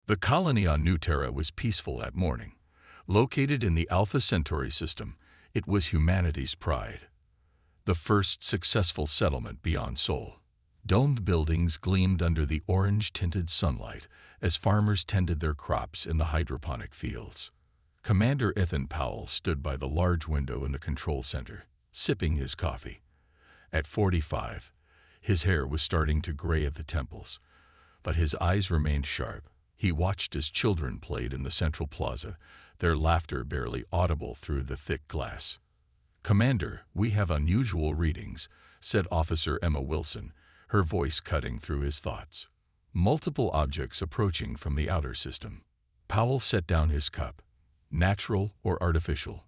The colony on New Terra was peaceful that morning. Located in the Alpha Centauri system, it was humanity's pride. The first successful settlement beyond Sol. Domed buildings gleamed under the orange-tinted sunlight as farmers tended their crops in the hydroponic fields. Commander Ethan Powell stood by the large window in the control center, sipping his coffee. At 45, his hair was starting to gray at the temples, but his eyes remained sharp. He watched as children played in the central plaza, their laughter barely audible through the thick glass. "Commander, we have unusual readings," said Officer Emma Wilson, her voice cutting through his thoughts. "Multiple objects approaching from the outer system." Powell set down his cup. "Natural or artificial?"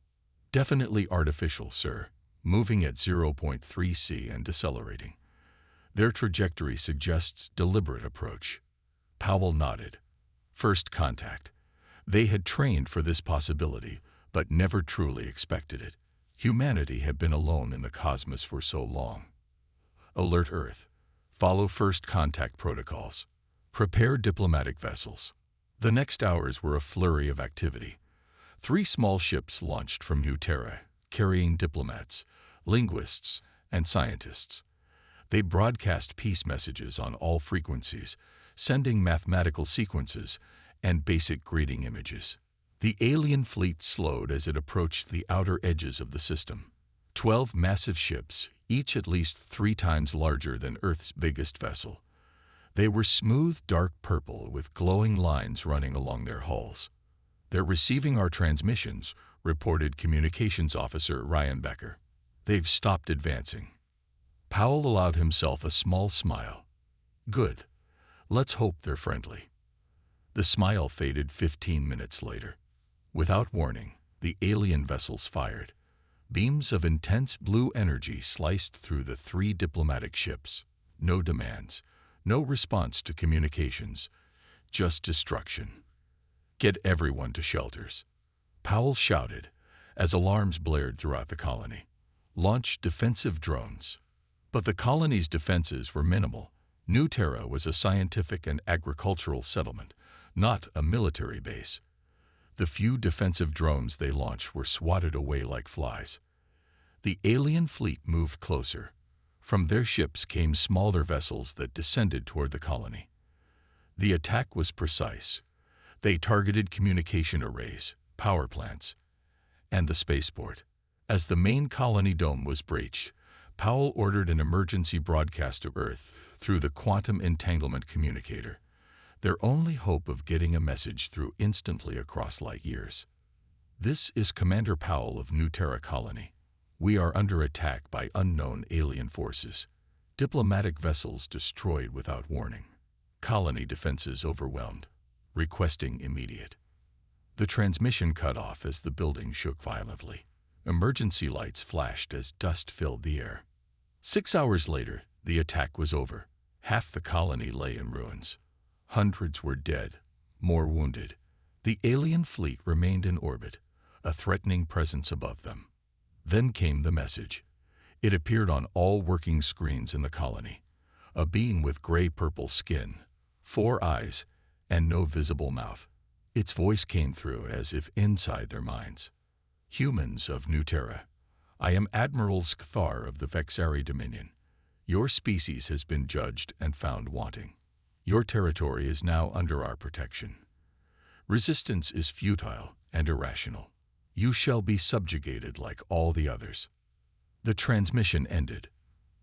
"Definitely artificial, sir. Moving at 0.3 C and decelerating. Their trajectory suggests deliberate approach." Powell nodded. First contact. They had trained for this possibility, but never truly expected it. Humanity had been alone in the cosmos for so long. Alert Earth. Follow first contact protocols. Prepare diplomatic vessels. The next hours were a flurry of activity. 3 small ships launched from New Terra, carrying diplomats, linguists, and scientists. They broadcast peace messages on all frequencies, sending mathematical sequences and basic greeting images. The alien fleet slowed as it approached the outer edges of the system. 12 massive ships, each at least 3 times larger than Earth's biggest vessel. They were smooth dark purple with glowing lines running along their hulls. "They're receiving our transmissions," reported Communications Officer Ryan Becker. "They've stopped advancing." Powell allowed himself a small smile. "Good. Let's hope they're friendly." The smile faded 15 minutes later. Without warning, the alien vessels fired. Beams of intense blue energy sliced through the 3 diplomatic ships. No demands, no response to communications, just destruction. "Get everyone to shelters," Powell shouted as alarms blared throughout the colony. "Launch defensive drones." But the colony's defenses were minimal. New Terra was a scientific and agricultural settlement, not a military base. The few defensive drones they launched were swatted away like flies. The alien fleet moved closer. From their ships came smaller vessels that descended toward the colony. The attack was precise. They targeted communication arrays, power plants, and the spaceport. As the main colony dome was breached, Powell ordered an emergency broadcast to Earth through the quantum entanglement communicator, their only hope of getting a message through instantly across light years. "This is Commander Powell of New Terra Colony. We are under attack by unknown alien forces. Diplomatic vessels destroyed without warning. Colony defenses overwhelmed. Requesting immediate." The transmission cut off as the building shook violently. Emergency lights flashed as dust filled the air. 6 hours later, the attack was over. Half the colony lay in ruins. Hundreds were dead, more wounded. The alien fleet remained in orbit, a threatening presence above them. Then came the message. It appeared on all working screens in the colony. A being with gray-purple skin, 4 eyes, and no visible mouth. Its voice came through as if inside their minds. "Humans of New Terra, I am Admiral Skthar of the Vexari Dominion. Your species has been judged and found wanting. Your territory is now under our protection. Resistance is futile and irrational. You shall be subjugated like all the others." The transmission ended.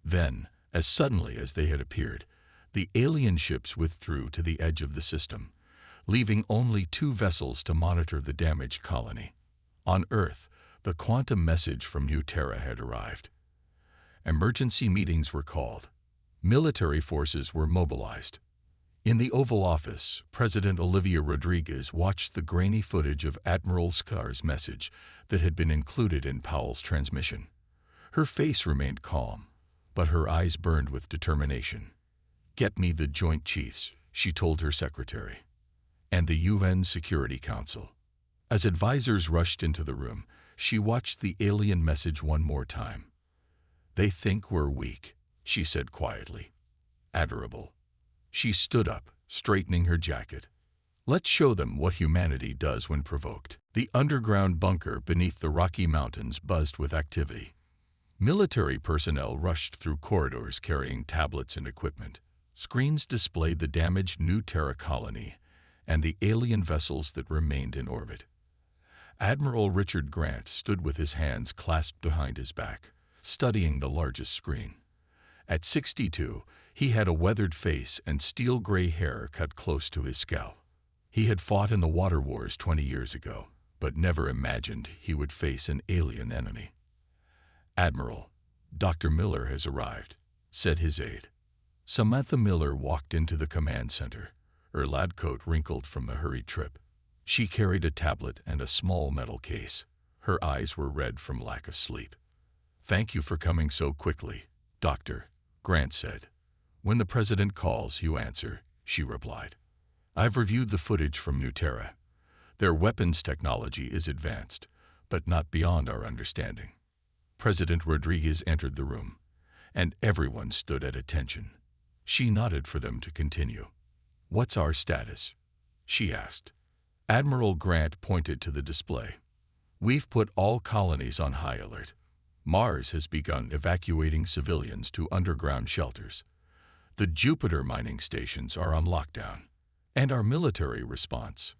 Then, as suddenly as they had appeared, the alien ships withdrew to the edge of the system, leaving only 2 vessels to monitor the damaged colony. On Earth, the quantum message from New Terra had arrived. Emergency meetings were called. Military forces were mobilized. In the Oval Office, President Olivia Rodriguez watched the grainy footage of Admiral Sktar's message that had been included in Powell's transmission. Her face remained calm, but her eyes burned with determination. "Get me the Joint Chiefs," she told her secretary, "and the UN Security Council." As advisors rushed into the room, she watched the alien message one more time. "They think we're weak," she said quietly. "Adorable." She stood up, straightening her jacket. Let's show them what humanity does when provoked. The underground bunker beneath the Rocky Mountains buzzed with activity. Military personnel rushed through corridors carrying tablets and equipment. Screens displayed the damaged New Terra colony and the alien vessels that remained in orbit. Admiral Richard Grant stood with his hands clasped behind his back, studying the largest screen. At 62, he had a weathered face and steel-gray hair cut close to his scalp. He had fought in the water wars 20 years ago, but never imagined he would face an alien enemy. "Admiral, Dr. Miller has arrived," said his aide. Samantha Miller walked into the command center, her lab coat wrinkled from the hurried trip. She carried a tablet and a small metal case. Her eyes were red from lack of sleep. "Thank you for coming so quickly, Doctor," Grant said. "When the President calls, you answer," she replied. "I've reviewed the footage from New Terra. Their weapons technology is advanced, but not beyond our understanding." President Rodriguez entered the room, and everyone stood at attention. She nodded for them to continue. "What's our status?" she asked. Admiral Grant pointed to the display. "We've put all colonies on high alert. Mars has begun evacuating civilians to underground shelters. The Jupiter mining stations are on lockdown. And our military response."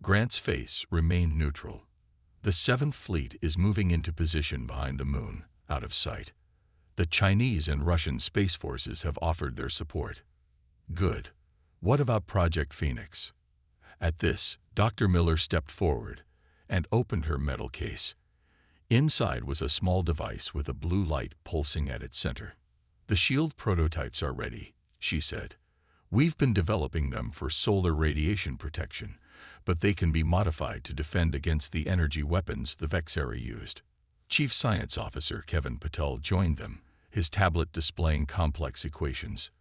Grant's face remained neutral. "The 7th Fleet is moving into position behind the moon, out of sight. The Chinese and Russian space forces have offered their support." "Good. What about Project Phoenix?" At this, Dr. Miller stepped forward and opened her metal case. Inside was a small device with a blue light pulsing at its center. "The shield prototypes are ready," she said. "We've been developing them for solar radiation protection, but they can be modified to defend against the energy weapons the Vexari used." Chief Science Officer Kevin Patel joined them, his tablet displaying complex equations.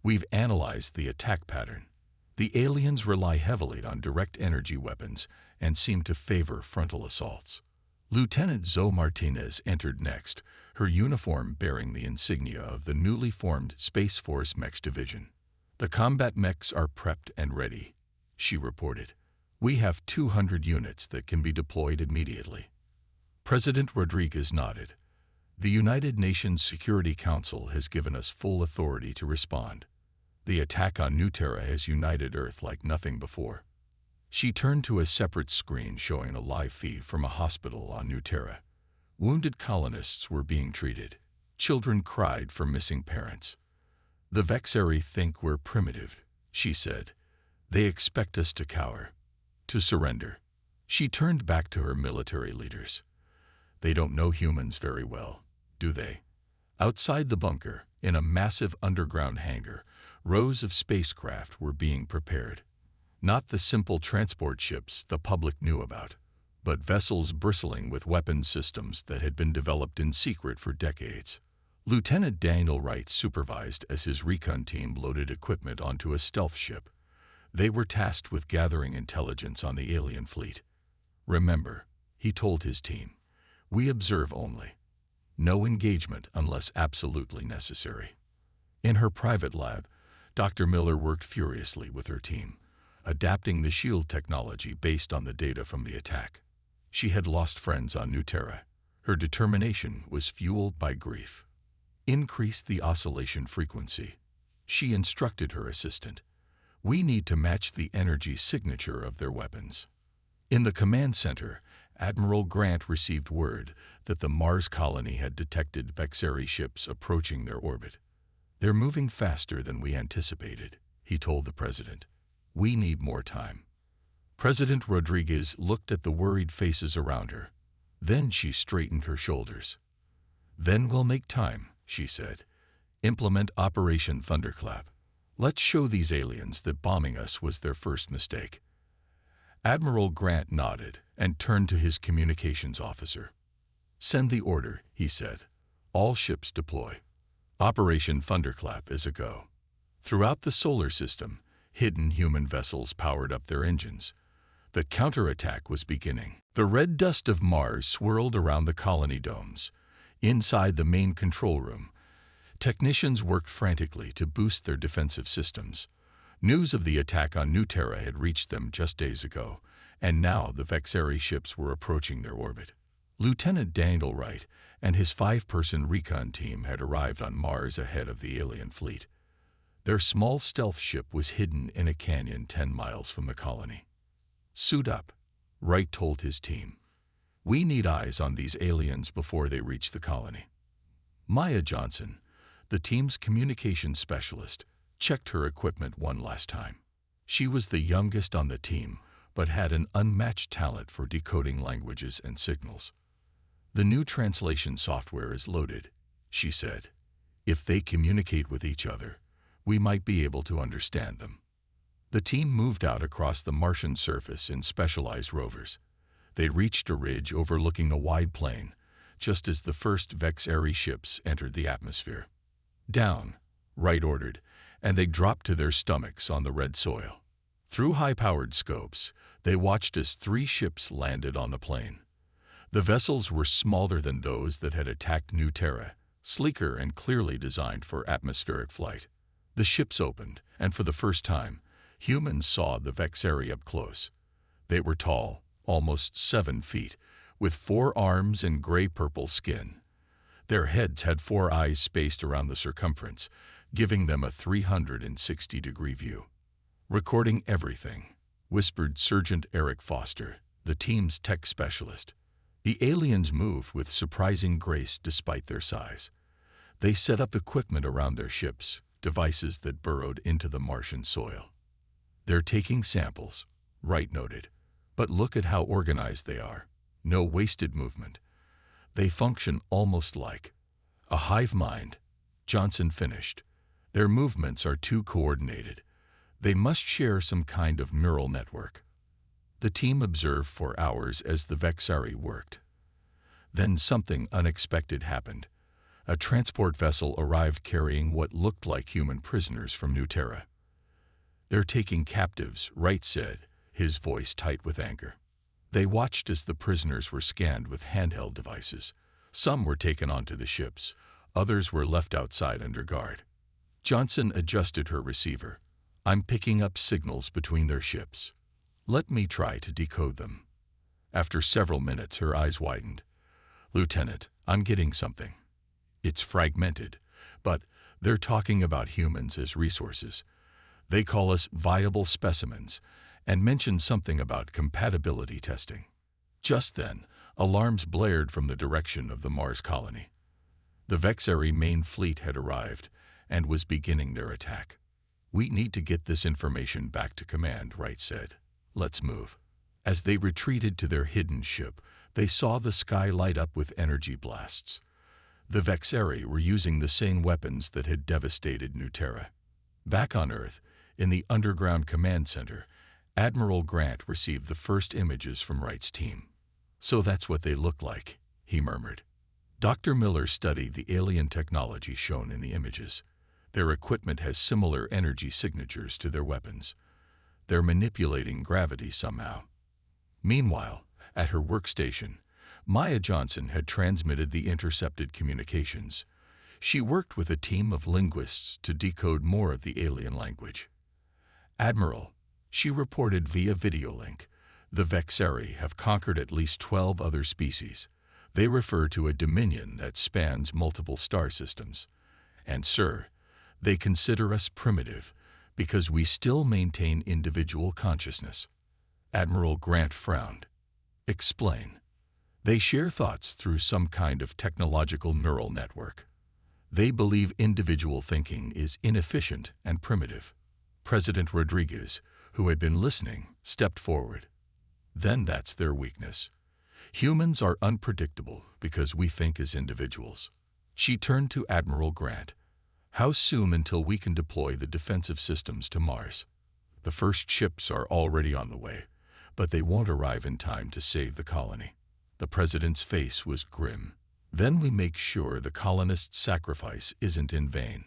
"We've analyzed the attack pattern. The aliens rely heavily on direct energy weapons and seem to favor frontal assaults." Lieutenant Zoe Martinez entered next, her uniform bearing the insignia of the newly formed Space Force Mech Division. "The combat mechs are prepped and ready," she reported. "We have 200 units that can be deployed immediately." President Rodriguez nodded. "The United Nations Security Council has given us full authority to respond. The attack on New Terra has united Earth like nothing before." She turned to a separate screen showing a live feed from a hospital on New Terra. Wounded colonists were being treated. Children cried for missing parents. "The Vexari think we're primitive," she said. "They expect us to cower, to surrender." She turned back to her military leaders. "They don't know humans very well, do they?" Outside the bunker, in a massive underground hangar, rows of spacecraft were being prepared. Not the simple transport ships the public knew about, but vessels bristling with weapons systems that had been developed in secret for decades. Lieutenant Daniel Wright supervised as his recon team loaded equipment onto a stealth ship. They were tasked with gathering intelligence on the alien fleet. "Remember," he told his team, "we observe only. No engagement unless absolutely necessary." In her private lab, Dr. Miller worked furiously with her team, adapting the shield technology based on the data from the attack. She had lost friends on New Terra. Her determination was fueled by grief. "Increase the oscillation frequency," she instructed her assistant. "We need to match the energy signature of their weapons." In the command center, Admiral Grant received word that the Mars colony had detected Vexari ships approaching their orbit. "They're moving faster than we anticipated," he told the president. "We need more time." President Rodriguez looked at the worried faces around her. Then she straightened her shoulders. "Then we'll make time," she said. "Implement Operation Thunderclap. Let's show these aliens that bombing us was their first mistake." Admiral Grant nodded and turned to his communications officer. "Send the order," he said. "All ships deploy. Operation Thunderclap is a go." Throughout the solar system, hidden human vessels powered up their engines. The counterattack was beginning. The red dust of Mars swirled around the colony domes. Inside the main control room, technicians worked frantically to boost their defensive systems. News of the attack on New Terra had reached them just days ago, and now the Vexari ships were approaching their orbit. Lieutenant Daniel Wright and his 5-person recon team had arrived on Mars ahead of the alien fleet. Their small stealth ship was hidden in a canyon 10 miles from the colony. "Suit up," Wright told his team. "We need eyes on these aliens before they reach the colony." Maya Johnson, the team's communications specialist, checked her equipment one last time. She was the youngest on the team, but had an unmatched talent for decoding languages and signals. "The new translation software is loaded," she said. "If they communicate with each other, we might be able to understand them." The team moved out across the Martian surface in specialized rovers. They reached a ridge overlooking a wide plain, just as the first Vexari ships entered the atmosphere. "Down," Wright ordered, and they dropped to their stomachs on the red soil. Through high-powered scopes, they watched as 3 ships landed on the plain. The vessels were smaller than those that had attacked New Terra, sleeker and clearly designed for atmospheric flight. The ships opened, and for the first time, humans saw the Vexari up close. They were tall, almost 7 feet, with 4 arms and gray-purple skin. Their heads had 4 eyes spaced around the circumference, giving them a 360-degree view. "Recording everything," whispered Sergeant Eric Foster, the team's tech specialist. The aliens moved with surprising grace despite their size. They set up equipment around their ships, devices that burrowed into the Martian soil. "They're taking samples," Wright noted. "But look at how organized they are. No wasted movement. They function almost like a hive mind," Johnson finished. "Their movements are too coordinated. They must share some kind of neural network." The team observed for hours as the Vexari worked. Then something unexpected happened. A transport vessel arrived carrying what looked like human prisoners from New Terra. "They're taking captives," Wright said, his voice tight with anger. They watched as the prisoners were scanned with handheld devices. Some were taken onto the ships, others were left outside under guard. Johnson adjusted her receiver. "I'm picking up signals between their ships. Let me try to decode them." After several minutes, her eyes widened. "Lieutenant, I'm getting something. It's fragmented, but they're talking about humans as resources. They call us viable specimens and mention something about compatibility testing." Just then, alarms blared from the direction of the Mars colony. The Vexari main fleet had arrived and was beginning their attack. "We need to get this information back to command," Wright said. "Let's move." As they retreated to their hidden ship, they saw the sky light up with energy blasts. The Vexari were using the same weapons that had devastated New Terra. Back on Earth, in the underground command center, Admiral Grant received the first images from Wright's team. "So that's what they look like," he murmured. Dr. Miller studied the alien technology shown in the images. Their equipment has similar energy signatures to their weapons. They're manipulating gravity somehow. Meanwhile, at her workstation, Maya Johnson had transmitted the intercepted communications. She worked with a team of linguists to decode more of the alien language. "Admiral," she reported via video link, "the Vexari have conquered at least 12 other species. They refer to a dominion that spans multiple star systems. And, sir, they consider us primitive because we still maintain individual consciousness." Admiral Grant frowned. "Explain." "They share thoughts through some kind of technological neural network. They believe individual thinking is inefficient and primitive." President Rodriguez, who had been listening, stepped forward. "Then that's their weakness. Humans are unpredictable because we think as individuals." She turned to Admiral Grant. "How soon until we can deploy the defensive systems to Mars?" "The first ships are already on the way, but they won't arrive in time to save the colony." The president's face was grim. "Then we make sure the colonists' sacrifice isn't in vain.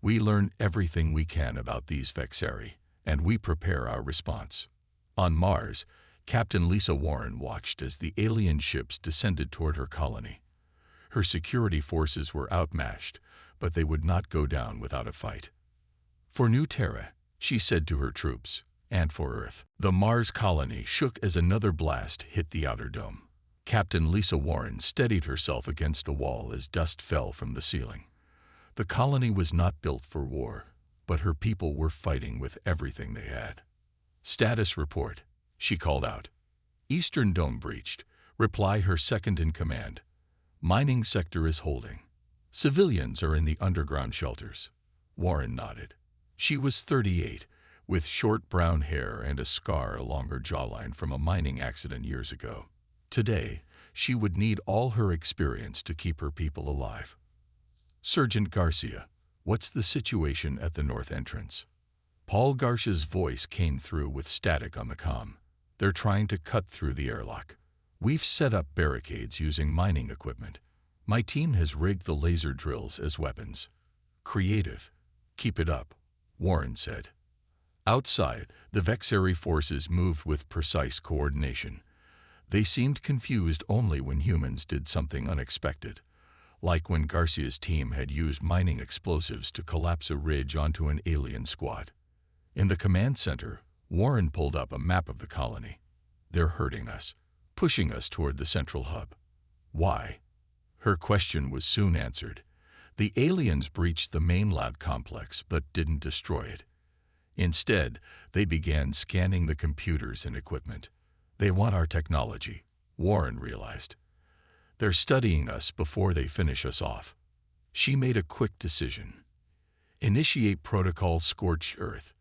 We learn everything we can about these Vexari, and we prepare our response." On Mars, Captain Lisa Warren watched as the alien ships descended toward her colony. Her security forces were outmatched, but they would not go down without a fight. For New Terra, she said to her troops, and for Earth. The Mars colony shook as another blast hit the outer dome. Captain Lisa Warren steadied herself against a wall as dust fell from the ceiling. The colony was not built for war, but her people were fighting with everything they had. "Status report," she called out. "Eastern Dome breached. Reply her second in command. Mining sector is holding. Civilians are in the underground shelters." Warren nodded. She was 38, with short brown hair and a scar along her jawline from a mining accident years ago. Today, she would need all her experience to keep her people alive. "Sergeant Garcia, what's the situation at the north entrance?" Paul Garcia's voice came through with static on the comm. "They're trying to cut through the airlock. We've set up barricades using mining equipment. My team has rigged the laser drills as weapons." "Creative. Keep it up," Warren said. Outside, the Vexari forces moved with precise coordination. They seemed confused only when humans did something unexpected, like when Garcia's team had used mining explosives to collapse a ridge onto an alien squad. In the command center, Warren pulled up a map of the colony. "They're hurting us, pushing us toward the central hub." "Why?" Her question was soon answered. The aliens breached the main lab complex but didn't destroy it. Instead, they began scanning the computers and equipment. "They want our technology," Warren realized. "They're studying us before they finish us off." She made a quick decision. "Initiate protocol Scorched Earth.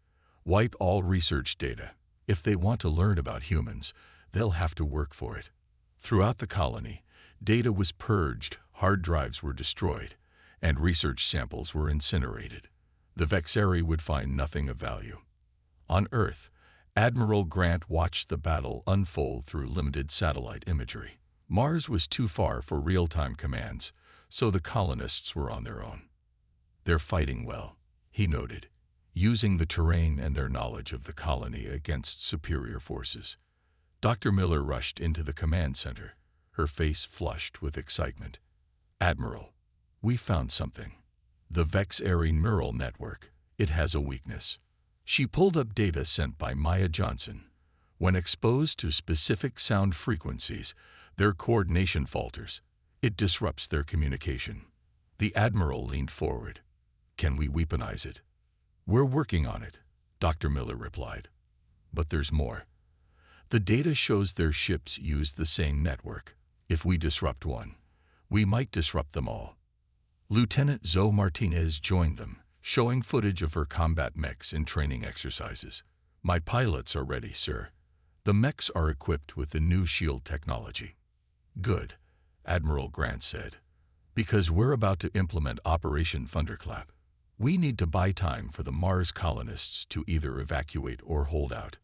Wipe all research data. If they want to learn about humans, they'll have to work for it." Throughout the colony, data was purged, hard drives were destroyed, and research samples were incinerated. The Vexari would find nothing of value. On Earth, Admiral Grant watched the battle unfold through limited satellite imagery. Mars was too far for real-time commands, so the colonists were on their own. "They're fighting well," he noted, using the terrain and their knowledge of the colony against superior forces. Dr. Miller rushed into the command center, her face flushed with excitement. "Admiral, we found something. The Vexari neural network. It has a weakness." She pulled up data sent by Maya Johnson. When exposed to specific sound frequencies, their coordination falters. It disrupts their communication. The Admiral leaned forward. "Can we weaponize it?" "We're working on it," Dr. Miller replied. "But there's more. The data shows their ships use the same network. If we disrupt one, we might disrupt them all." Lieutenant Zoe Martinez joined them, showing footage of her combat mechs in training exercises. "My pilots are ready, sir. The mechs are equipped with the new shield technology." "Good," Admiral Grant said, "because we're about to implement Operation Thunderclap. We need to buy time for the Mars colonists to either evacuate or hold out."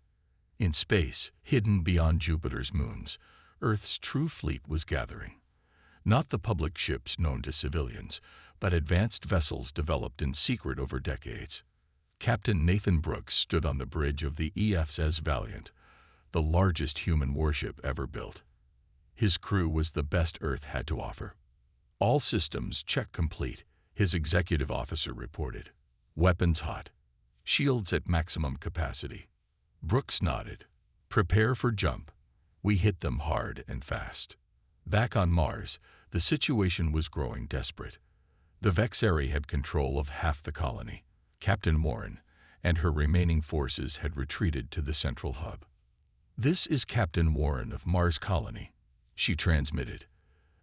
In space, hidden beyond Jupiter's moons, Earth's true fleet was gathering. Not the public ships known to civilians, but advanced vessels developed in secret over decades. Captain Nathan Brooks stood on the bridge of the EFS Valiant, the largest human warship ever built. His crew was the best Earth had to offer. "All systems check complete," his executive officer reported. "Weapons hot. Shields at maximum capacity." Brooks nodded. "Prepare for jump." We hit them hard and fast. Back on Mars, the situation was growing desperate. The Vexari had control of half the colony. Captain Warren and her remaining forces had retreated to the central hub. "This is Captain Warren of Mars Colony," she transmitted.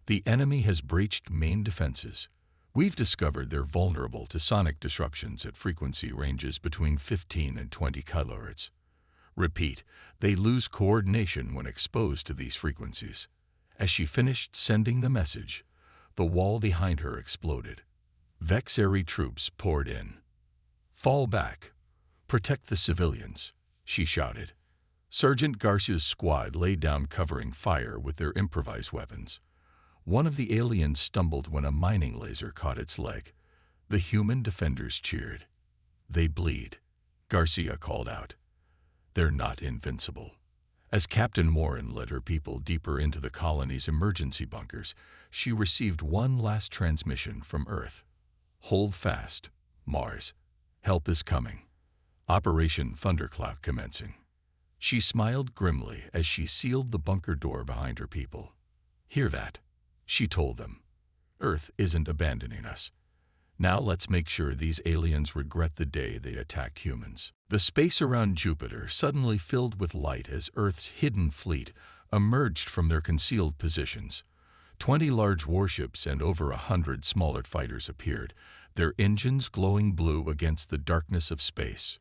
"The enemy has breached main defenses. We've discovered they're vulnerable to sonic disruptions at frequency ranges between 15 and 20 kilohertz. Repeat, they lose coordination when exposed to these frequencies." As she finished sending the message, the wall behind her exploded. Vexari troops poured in. "Fall back. Protect the civilians," she shouted. Sergeant Garcia's squad laid down covering fire with their improvised weapons. One of the aliens stumbled when a mining laser caught its leg. The human defenders cheered. "They bleed," Garcia called out. "They're not invincible." As Captain Warren led her people deeper into the colony's emergency bunkers, she received one last transmission from Earth. "Hold fast, Mars. Help is coming." Operation Thundercloud commencing. She smiled grimly as she sealed the bunker door behind her people. "Hear that?" she told them. "Earth isn't abandoning us. Now let's make sure these aliens regret the day they attacked humans." The space around Jupiter suddenly filled with light as Earth's hidden fleet emerged from their concealed positions. 20 large warships and over 100 smaller fighters appeared, their engines glowing blue against the darkness of space.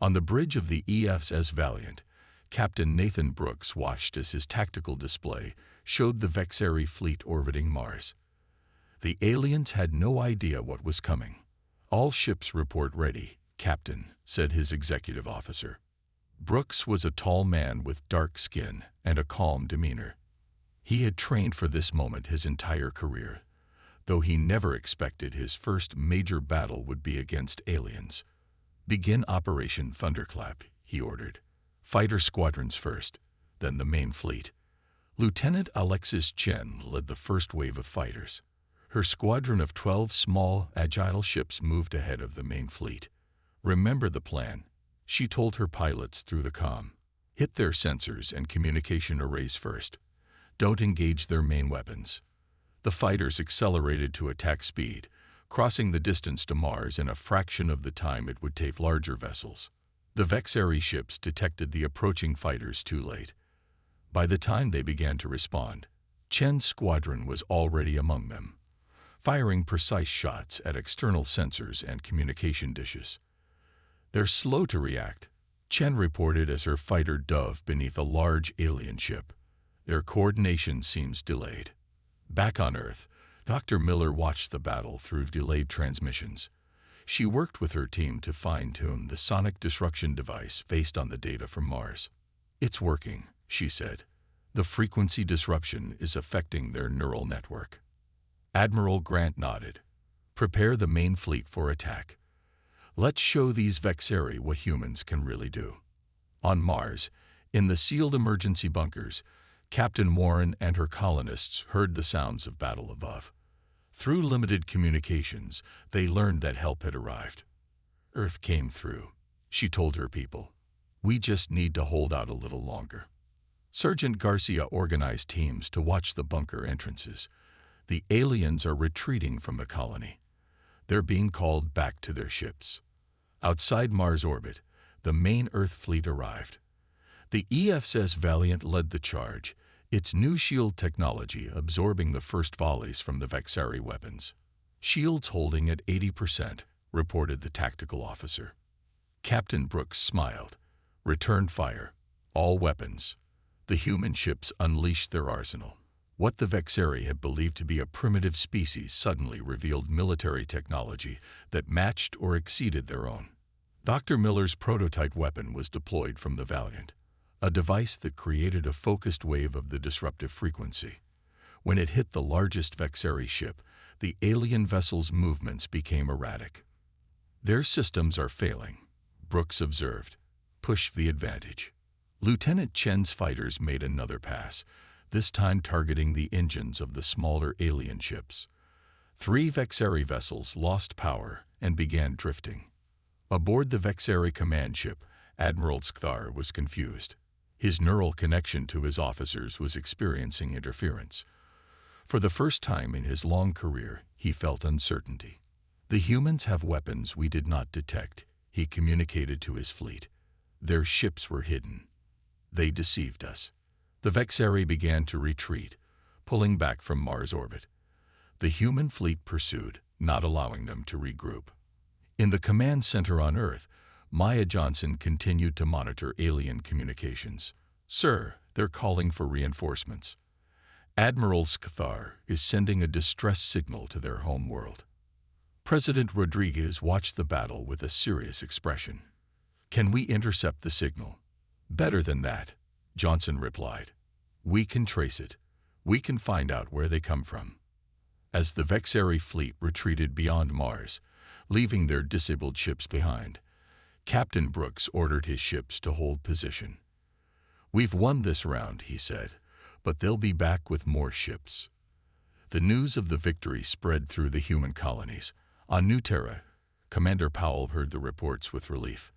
On the bridge of the HFY Valiant, Captain Nathan Brooks watched as his tactical display showed the Vexari fleet orbiting Mars. The aliens had no idea what was coming. "All ships report ready, Captain," said his executive officer. Brooks was a tall man with dark skin and a calm demeanor. He had trained for this moment his entire career, though he never expected his first major battle would be against aliens. "Begin Operation Thunderclap," he ordered. "Fighter squadrons first, then the main fleet." Lieutenant Alexis Chen led the first wave of fighters. Her squadron of 12 small, agile ships moved ahead of the main fleet. "Remember the plan," she told her pilots through the comm. "Hit their sensors and communication arrays first. Don't engage their main weapons." The fighters accelerated to attack speed, crossing the distance to Mars in a fraction of the time it would take larger vessels. The Vexari ships detected the approaching fighters too late. By the time they began to respond, Chen's squadron was already among them, firing precise shots at external sensors and communication dishes. "They're slow to react," Chen reported as her fighter dove beneath a large alien ship. "Their coordination seems delayed." Back on Earth, Dr. Miller watched the battle through delayed transmissions. She worked with her team to fine-tune the sonic disruption device based on the data from Mars. "It's working," she said. "The frequency disruption is affecting their neural network." Admiral Grant nodded. "Prepare the main fleet for attack. Let's show these Vexari what humans can really do." On Mars, in the sealed emergency bunkers, Captain Warren and her colonists heard the sounds of battle above. Through limited communications, they learned that help had arrived. "Earth came through," she told her people. "We just need to hold out a little longer." Sergeant Garcia organized teams to watch the bunker entrances. The aliens are retreating from the colony. They're being called back to their ships. Outside Mars orbit, the main Earth fleet arrived. The HFY Valiant led the charge, its new shield technology absorbing the first volleys from the Vexari weapons. "Shields holding at 80%, reported the tactical officer. Captain Brooks smiled. "Return fire. All weapons." The human ships unleashed their arsenal. What the Vexari had believed to be a primitive species suddenly revealed military technology that matched or exceeded their own. Dr. Miller's prototype weapon was deployed from the Valiant, a device that created a focused wave of the disruptive frequency. When it hit the largest Vexari ship, the alien vessel's movements became erratic. "Their systems are failing," Brooks observed. "Push the advantage." Lieutenant Chen's fighters made another pass, this time targeting the engines of the smaller alien ships. 3 Vexari vessels lost power and began drifting. Aboard the Vexari command ship, Admiral Skthar was confused. His neural connection to his officers was experiencing interference. For the first time in his long career, he felt uncertainty. "The humans have weapons we did not detect," he communicated to his fleet. "Their ships were hidden. They deceived us." The Vexari began to retreat, pulling back from Mars orbit. The human fleet pursued, not allowing them to regroup. In the command center on Earth, Maya Johnson continued to monitor alien communications. "Sir, they're calling for reinforcements. Admiral Skthar is sending a distress signal to their home world." President Rodriguez watched the battle with a serious expression. "Can we intercept the signal?" "Better than that," Johnson replied. "We can trace it. We can find out where they come from." As the Vexari fleet retreated beyond Mars, leaving their disabled ships behind, Captain Brooks ordered his ships to hold position. "We've won this round," he said, "but they'll be back with more ships." The news of the victory spread through the human colonies. On New Terra, Commander Powell heard the reports with relief.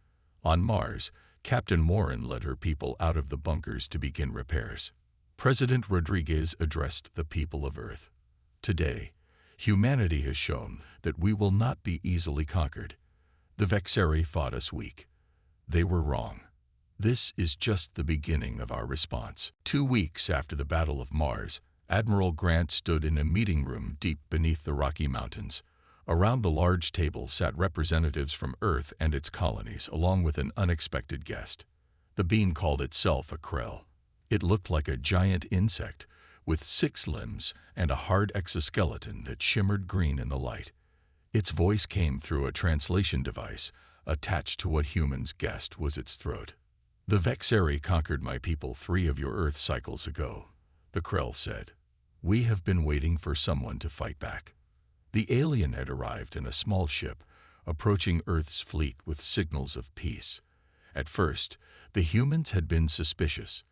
On Mars, Captain Warren led her people out of the bunkers to begin repairs. President Rodriguez addressed the people of Earth. Today, humanity has shown that we will not be easily conquered. The Vexeri thought us weak. They were wrong. This is just the beginning of our response. 2 weeks after the Battle of Mars, Admiral Grant stood in a meeting room deep beneath the Rocky Mountains. Around the large table sat representatives from Earth and its colonies, along with an unexpected guest. The being called itself a Krell. It looked like a giant insect, with 6 limbs and a hard exoskeleton that shimmered green in the light. Its voice came through a translation device attached to what humans guessed was its throat. "The Vexeri conquered my people 3 of your Earth cycles ago," the Krell said. "We have been waiting for someone to fight back." The alien had arrived in a small ship, approaching Earth's fleet with signals of peace. At first, the humans had been suspicious,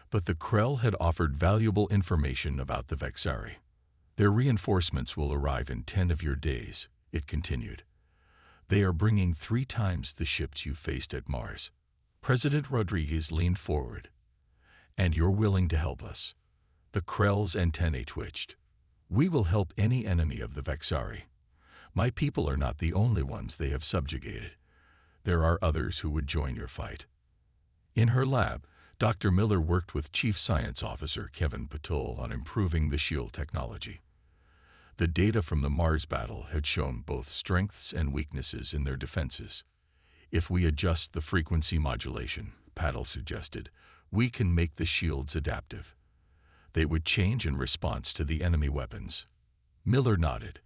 but the Krell had offered valuable information about the Vexeri. "Their reinforcements will arrive in 10 of your days," it continued. "They are bringing 3 times the ships you faced at Mars." President Rodriguez leaned forward. "And you're willing to help us?" The Krell's antennae twitched. "We will help any enemy of the Vexeri. My people are not the only ones they have subjugated. There are others who would join your fight." In her lab, Dr. Miller worked with Chief Science Officer Kevin Patul on improving the shield technology. The data from the Mars battle had shown both strengths and weaknesses in their defenses. "If we adjust the frequency modulation," Patul suggested, "we can make the shields adaptive. They would change in response to the enemy weapons." Miller nodded.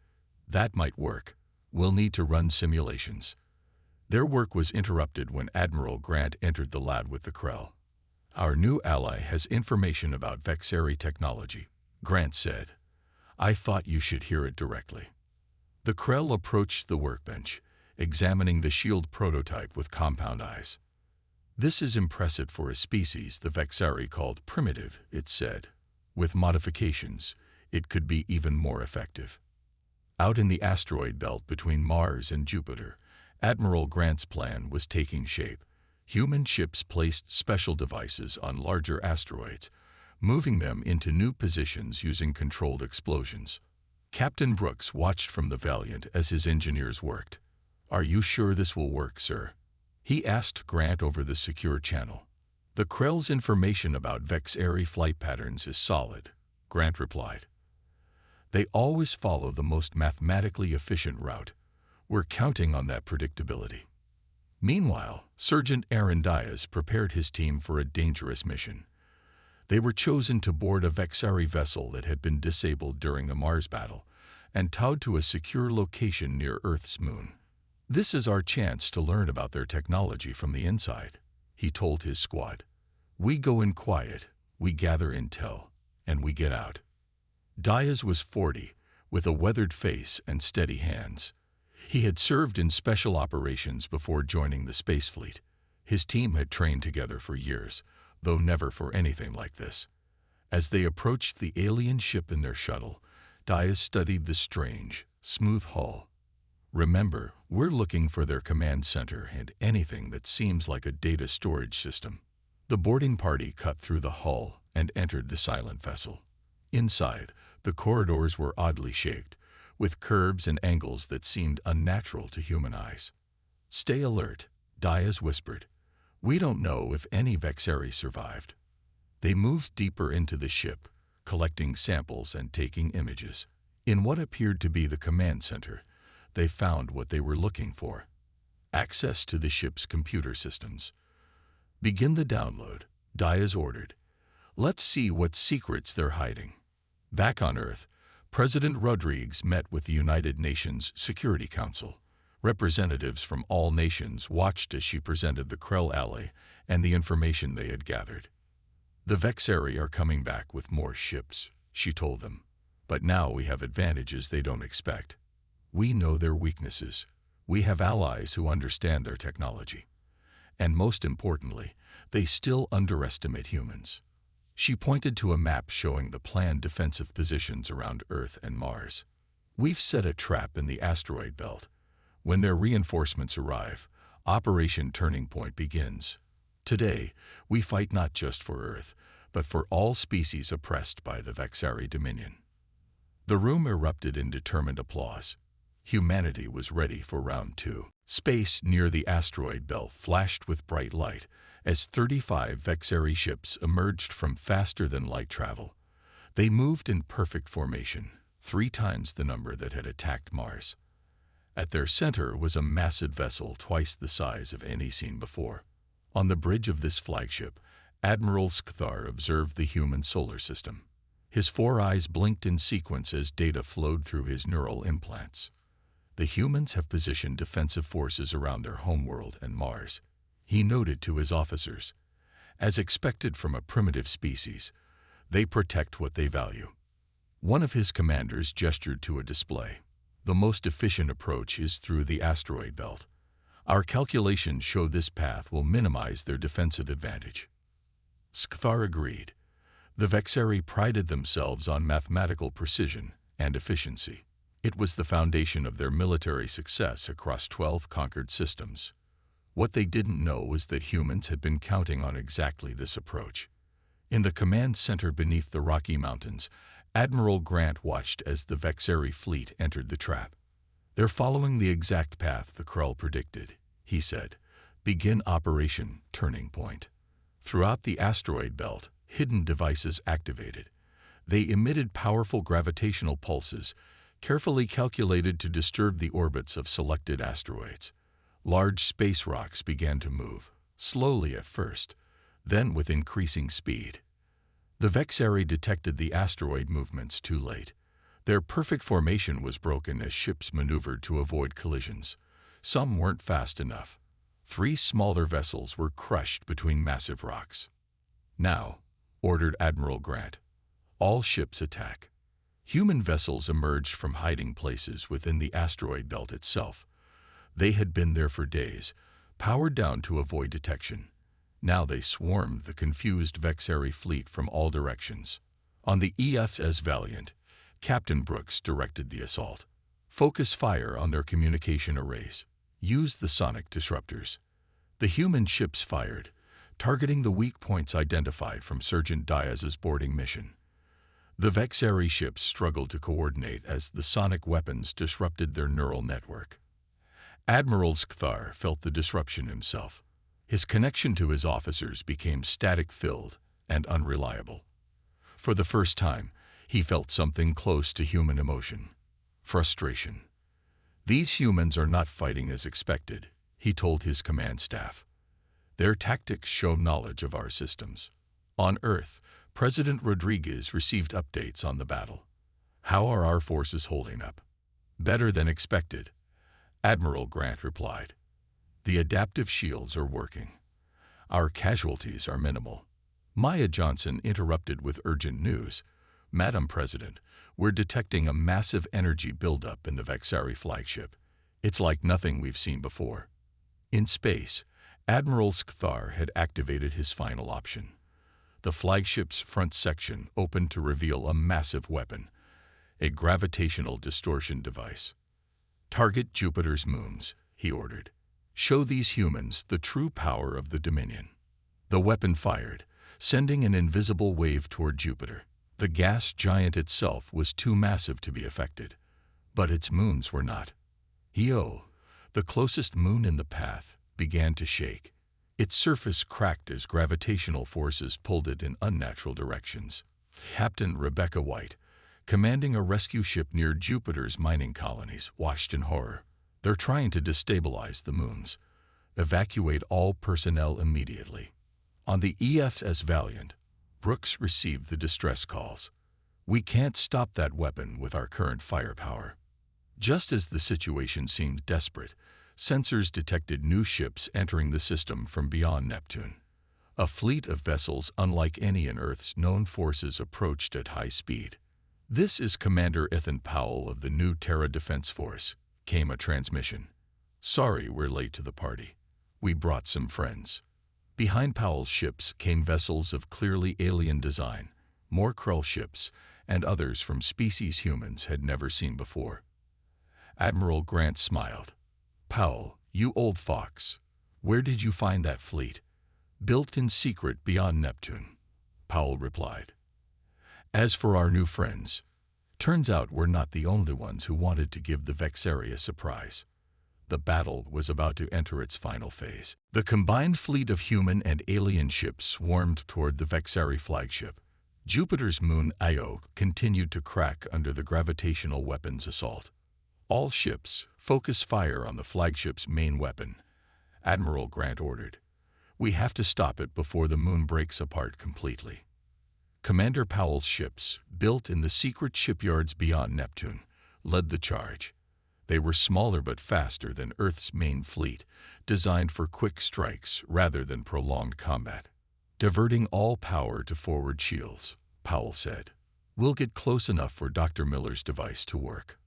"That might work. We'll need to run simulations." Their work was interrupted when Admiral Grant entered the lab with the Krell. "Our new ally has information about Vexeri technology," Grant said. "I thought you should hear it directly." The Krell approached the workbench, examining the shield prototype with compound eyes. "This is impressive for a species the Vexeri called primitive," it said. "With modifications, it could be even more effective." Out in the asteroid belt between Mars and Jupiter, Admiral Grant's plan was taking shape. Human ships placed special devices on larger asteroids, moving them into new positions using controlled explosions. Captain Brooks watched from the Valiant as his engineers worked. "Are you sure this will work, sir?" he asked Grant over the secure channel. "The Krell's information about Vexeri flight patterns is solid," Grant replied. "They always follow the most mathematically efficient route. We're counting on that predictability." Meanwhile, Sergeant Aaron Diaz prepared his team for a dangerous mission. They were chosen to board a Vexeri vessel that had been disabled during the Mars battle and towed to a secure location near Earth's moon. "This is our chance to learn about their technology from the inside," he told his squad. "We go in quiet, we gather intel, and we get out." Diaz was 40, with a weathered face and steady hands. He had served in special operations before joining the Space Fleet. His team had trained together for years, though never for anything like this. As they approached the alien ship in their shuttle, Diaz studied the strange, smooth hull. "Remember, we're looking for their command center and anything that seems like a data storage system." The boarding party cut through the hull and entered the silent vessel. Inside, the corridors were oddly shaped, with curves and angles that seemed unnatural to human eyes. "Stay alert," Diaz whispered. "We don't know if any Vexeri survived." They moved deeper into the ship, collecting samples and taking images. In what appeared to be the command center, they found what they were looking for: access to the ship's computer systems. "Begin the download," Diaz ordered. "Let's see what secrets they're hiding." Back on Earth, President Rodriguez met with the United Nations Security Council. Representatives from all nations watched as she presented the Krell ally and the information they had gathered. "The Vexeri are coming back with more ships," she told them. "But now we have advantages they don't expect. We know their weaknesses. We have allies who understand their technology. And most importantly, they still underestimate humans." She pointed to a map showing the planned defensive positions around Earth and Mars. "We've set a trap in the asteroid belt. When their reinforcements arrive, Operation Turning Point begins. Today, we fight not just for Earth, but for all species oppressed by the Vexari Dominion. The room erupted in determined applause. Humanity was ready for round two. Space near the asteroid belt flashed with bright light as 35 Vexari ships emerged from faster-than-light travel. They moved in perfect formation, 3 times the number that had attacked Mars. At their center was a massive vessel twice the size of any seen before. On the bridge of this flagship, Admiral Skthar observed the human solar system. His 4 eyes blinked in sequence as data flowed through his neural implants. The humans have positioned defensive forces around their homeworld and Mars, he noted to his officers. As expected from a primitive species, they protect what they value. One of his commanders gestured to a display. The most efficient approach is through the asteroid belt. Our calculations show this path will minimize their defensive advantage. Skthar agreed. The Vexari prided themselves on mathematical precision and efficiency. It was the foundation of their military success across 12 conquered systems. What they didn't know was that humans had been counting on exactly this approach. In the command center beneath the Rocky Mountains, Admiral Grant watched as the Vexari fleet entered the trap. "They're following the exact path the Krell predicted," he said. "Begin Operation Turning Point." Throughout the asteroid belt, hidden devices activated. They emitted powerful gravitational pulses, carefully calculated to disturb the orbits of selected asteroids. Large space rocks began to move, slowly at first, then with increasing speed. The Vexari detected the asteroid movements too late. Their perfect formation was broken as ships maneuvered to avoid collisions. Some weren't fast enough. 3 smaller vessels were crushed between massive rocks. "Now," ordered Admiral Grant, "all ships attack." Human vessels emerged from hiding places within the asteroid belt itself. They had been there for days, powered down to avoid detection. Now they swarmed the confused Vexari fleet from all directions. On the EFS Valiant, Captain Brooks directed the assault. "Focus fire on their communication arrays. Use the sonic disruptors." The human ships fired, targeting the weak points identified from Sergeant Diaz's boarding mission. The Vexari ships struggled to coordinate as the sonic weapons disrupted their neural network. Admiral Skthar felt the disruption himself. His connection to his officers became static-filled and unreliable. For the first time, he felt something close to human emotion: frustration. "These humans are not fighting as expected," he told his command staff. "Their tactics show knowledge of our systems." On Earth, President Rodriguez received updates on the battle. "How are our forces holding up?" "Better than expected," Admiral Grant replied. "The adaptive shields are working. Our casualties are minimal." Maya Johnson interrupted with urgent news. "Madam President, we're detecting a massive energy buildup in the Vexari flagship. It's like nothing we've seen before." In space, Admiral Skthar had activated his final option. The flagship's front section opened to reveal a massive weapon, a gravitational distortion device. "Target Jupiter's moons," he ordered. "Show these humans the true power of the Dominion." The weapon fired, sending an invisible wave toward Jupiter. The gas giant itself was too massive to be affected, but its moons were not. Io, the closest moon in the path, began to shake. Its surface cracked as gravitational forces pulled it in unnatural directions. Captain Rebecca White, commanding a rescue ship near Jupiter's mining colonies, watched in horror. "They're trying to destabilize the moons. Evacuate all personnel immediately." On the EFS Valiant, Brooks received the distress calls. "We can't stop that weapon with our current firepower." Just as the situation seemed desperate, sensors detected new ships entering the system from beyond Neptune. A fleet of vessels unlike any in Earth's known forces approached at high speed. "This is Commander Ethan Powell of the new Terra Defense Force," came a transmission. "Sorry we're late to the party. We brought some friends." Behind Powell's ships came vessels of clearly alien design, more Krell ships, and others from species humans had never seen before. Admiral Grant smiled. "Powell, you old fox. Where did you find that fleet? Built in secret beyond Neptune, Powell replied. As for our new friends, turns out we're not the only ones who wanted to give the Vexari a surprise. The battle was about to enter its final phase. The combined fleet of human and alien ships swarmed toward the Vexari flagship. Jupiter's moon Io continued to crack under the gravitational weapons assault. All ships, focus fire on the flagship's main weapon, Admiral Grant ordered. We have to stop it before the moon breaks apart completely. Commander Powell's ships, built in the secret shipyards beyond Neptune, led the charge. They were smaller but faster than Earth's main fleet, designed for quick strikes rather than prolonged combat. Diverting all power to forward shields, Powell said. We'll get close enough for Dr. Miller's device to work.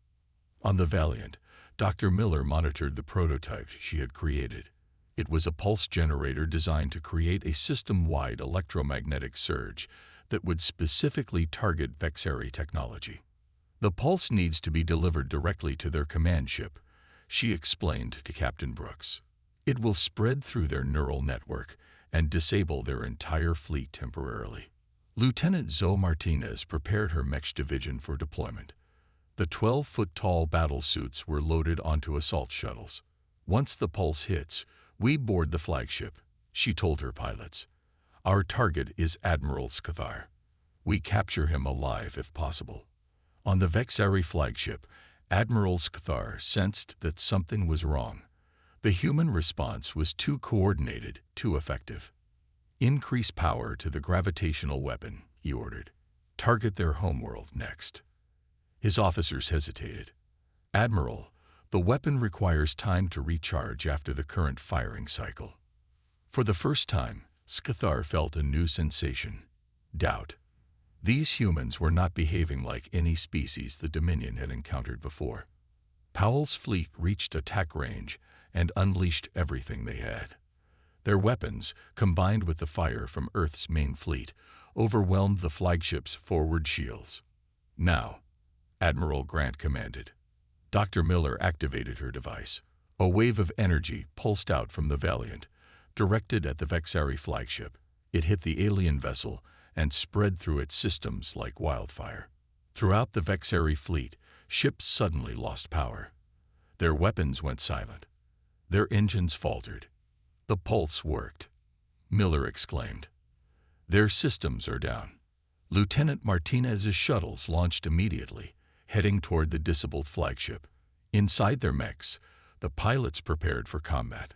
On the Valiant, Dr. Miller monitored the prototype she had created. It was a pulse generator designed to create a system-wide electromagnetic surge that would specifically target Vexari technology. The pulse needs to be delivered directly to their command ship, she explained to Captain Brooks. It will spread through their neural network and disable their entire fleet temporarily. Lieutenant Zoe Martinez prepared her mech division for deployment. The 12-foot-tall battle suits were loaded onto assault shuttles. Once the pulse hits, we board the flagship, she told her pilots. Our target is Admiral Scathar. We capture him alive if possible. On the Vexari flagship, Admiral Scathar sensed that something was wrong. The human response was too coordinated, too effective. Increase power to the gravitational weapon, he ordered. Target their homeworld next. His officers hesitated. Admiral, the weapon requires time to recharge after the current firing cycle. For the first time, Scathar felt a new sensation: doubt. These humans were not behaving like any species the Dominion had encountered before. Powell's fleet reached attack range and unleashed everything they had. Their weapons, combined with the fire from Earth's main fleet, overwhelmed the flagship's forward shields. Now, Admiral Grant commanded. Dr. Miller activated her device. A wave of energy pulsed out from the Valiant, directed at the Vexari flagship. It hit the alien vessel and spread through its systems like wildfire. Throughout the Vexari fleet, ships suddenly lost power. Their weapons went silent. Their engines faltered. The pulse worked. Miller exclaimed. Their systems are down. Lieutenant Martinez's shuttles launched immediately, heading toward the disabled flagship. Inside their mechs, the pilots prepared for combat.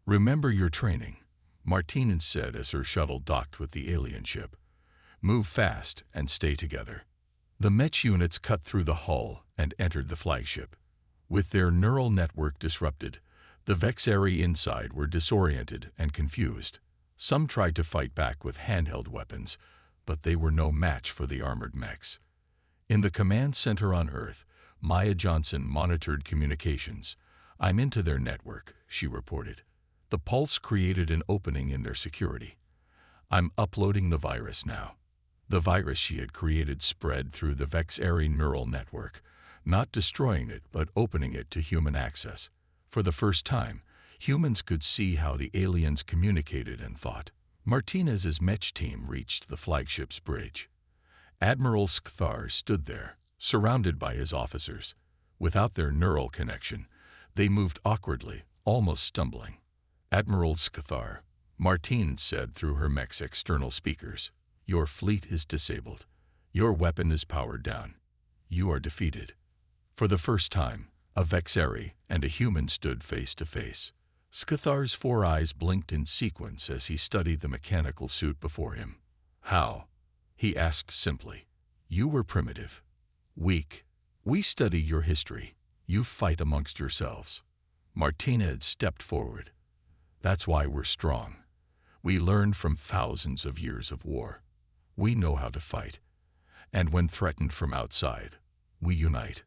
Remember your training, Martinez said as her shuttle docked with the alien ship. Move fast and stay together. The mech units cut through the hull and entered the flagship. With their neural network disrupted, the Vexari inside were disoriented and confused. Some tried to fight back with handheld weapons, but they were no match for the armored mechs. In the command center on Earth, Maya Johnson monitored communications. I'm into their network, she reported. The pulse created an opening in their security. I'm uploading the virus now. The virus she had created spread through the Vexari neural network, not destroying it but opening it to human access. For the first time, humans could see how the aliens communicated and thought. Martinez's mech team reached the flagship's bridge. Admiral Scathar stood there, surrounded by his officers. Without their neural connection, they moved awkwardly, almost stumbling. Admiral Scathar, Martinez said through her mech's external speakers, your fleet is disabled. Your weapon is powered down. You are defeated. For the first time, a Vexari and a human stood face to face. Scathar's 4 eyes blinked in sequence as he studied the mechanical suit before him. How? He asked simply. You were primitive. Weak. We study your history. You fight amongst yourselves. Martinez stepped forward. That's why we're strong. We learned from thousands of years of war. We know how to fight. And when threatened from outside, we unite.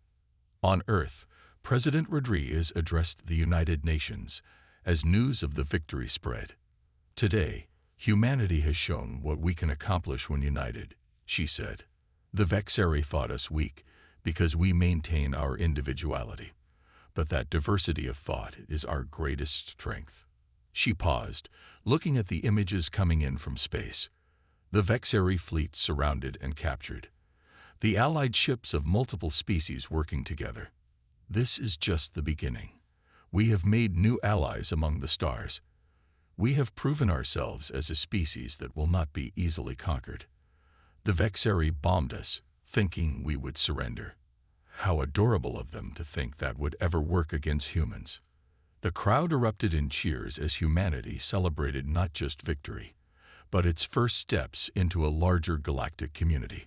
On Earth, President Rodriguez addressed the United Nations as news of the victory spread. Today, humanity has shown what we can accomplish when united, she said. The Vexari thought us weak because we maintain our individuality. But that diversity of thought is our greatest strength. She paused, looking at the images coming in from space. The Vexari fleet surrounded and captured. The allied ships of multiple species working together. This is just the beginning. We have made new allies among the stars. We have proven ourselves as a species that will not be easily conquered. The Vexari bombed us, thinking we would surrender. How adorable of them to think that would ever work against humans. The crowd erupted in cheers as humanity celebrated not just victory, but its first steps into a larger galactic community.